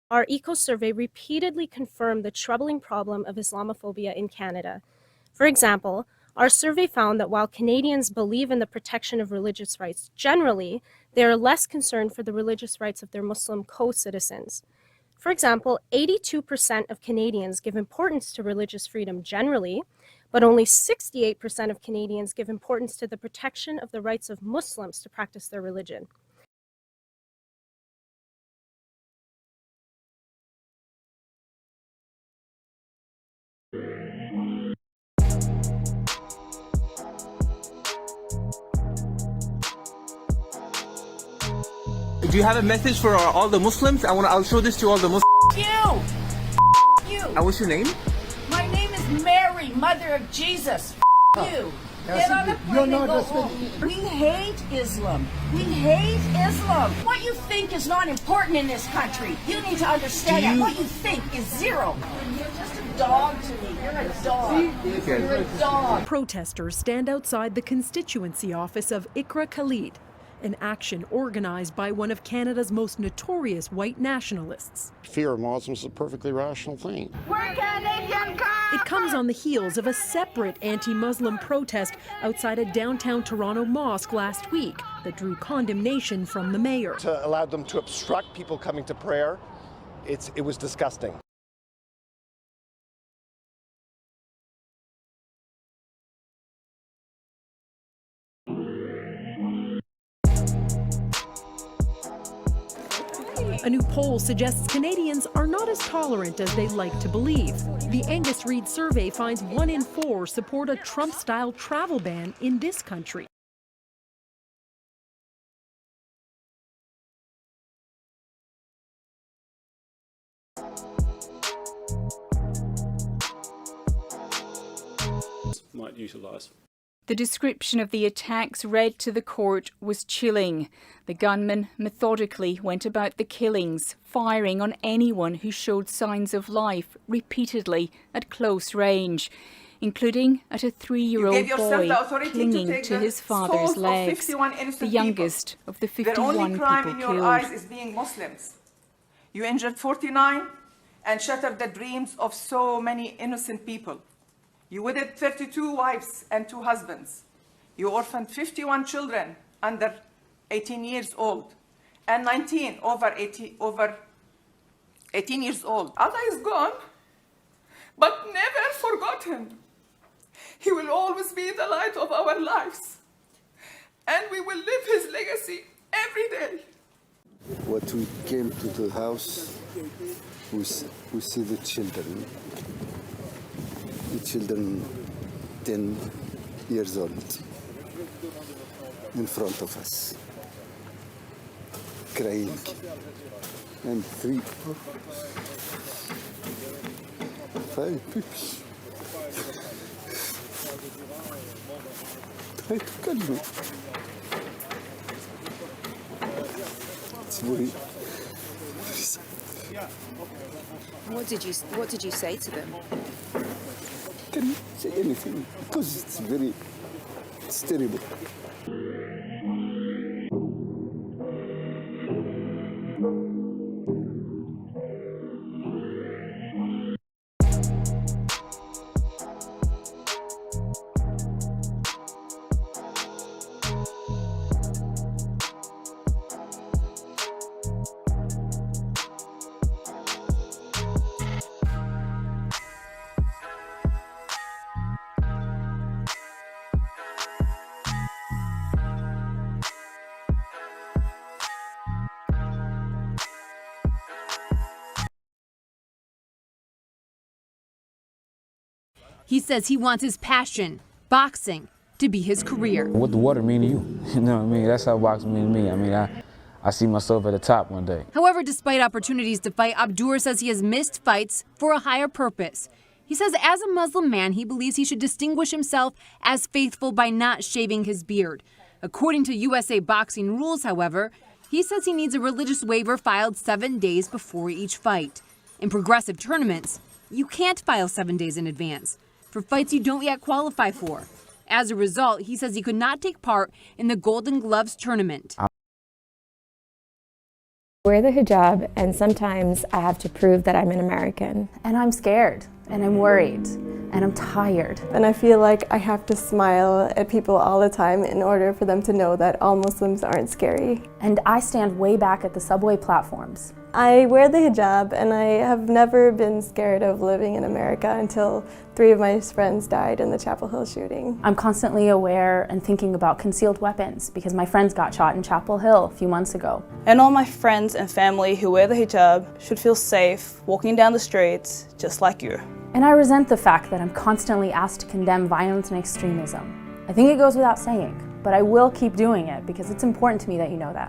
Our eco-survey repeatedly confirmed the troubling problem of Islamophobia in Canada. For example, our survey found that while Canadians believe in the protection of religious rights generally, they are less concerned for the religious rights of their Muslim co-citizens. For example, 82% of Canadians give importance to religious freedom generally, but only 68% of Canadians give importance to the protection of the rights of Muslims to practice their religion. Do you have a message for all the Muslims? I'll show this to all the Muslims. You! You! What's your name? My name is Mary, Mother of Jesus. You! Get on a plane and go home. We hate Islam. We hate Islam. What you think is not important in this country. You need to understand that. What you think is zero. You're just a dog to me. You're a dog. You're a dog. Protesters stand outside the constituency office of Iqra Khalid, an action organized by one of Canada's most notorious white nationalists. Fear of Muslims is a perfectly rational thing. We're Canadian. It comes on the heels of a separate anti-Muslim protest outside a downtown Toronto mosque last week that drew condemnation from the mayor. To allow them to obstruct people coming to prayer, it was disgusting. A new poll suggests Canadians are not as tolerant as they like to believe. The Angus Reid survey finds 1 in 4 support a Trump-style travel ban in this country. Might utilise. The description of the attacks read to the court was chilling. The gunman methodically went about the killings, firing on anyone who showed signs of life repeatedly at close range, including at a 3-year-old boy clinging to his father's legs, the youngest of the 51 people killed. The only crime in your eyes is being Muslims. You injured 49 and shattered the dreams of so many innocent people. You wedded 32 wives and 2 husbands. You orphaned 51 children under 18 years old and 19 over 18 years old. Allah is gone, but never forgotten. He will always be the light of our lives, and we will live his legacy every day. What we came to the house, we see the children. The children 10 years old in front of us, crying, and 3, 4, 5 people try to kill me. It's very sad. What did you say to them? I can't say anything because it's terrible. He says he wants his passion, boxing, to be his career. What the water mean to you? You know what I mean? That's how boxing mean to me. I mean, I see myself at the top one day. However, despite opportunities to fight, Abdur says he has missed fights for a higher purpose. He says as a Muslim man, he believes he should distinguish himself as faithful by not shaving his beard. According to USA boxing rules, however, he says he needs a religious waiver filed 7 days before each fight. In progressive tournaments, you can't file 7 days in advance for fights you don't yet qualify for. As a result, he says he could not take part in the Golden Gloves tournament. Wear the hijab, and sometimes I have to prove that I'm an American. And I'm scared, and I'm worried, and I'm tired. And I feel like I have to smile at people all the time in order for them to know that all Muslims aren't scary. And I stand way back at the subway platforms. I wear the hijab, and I have never been scared of living in America until 3 of my friends died in the Chapel Hill shooting. I'm constantly aware and thinking about concealed weapons because my friends got shot in Chapel Hill a few months ago. And all my friends and family who wear the hijab should feel safe walking down the streets just like you. And I resent the fact that I'm constantly asked to condemn violence and extremism. I think it goes without saying, but I will keep doing it because it's important to me that you know that.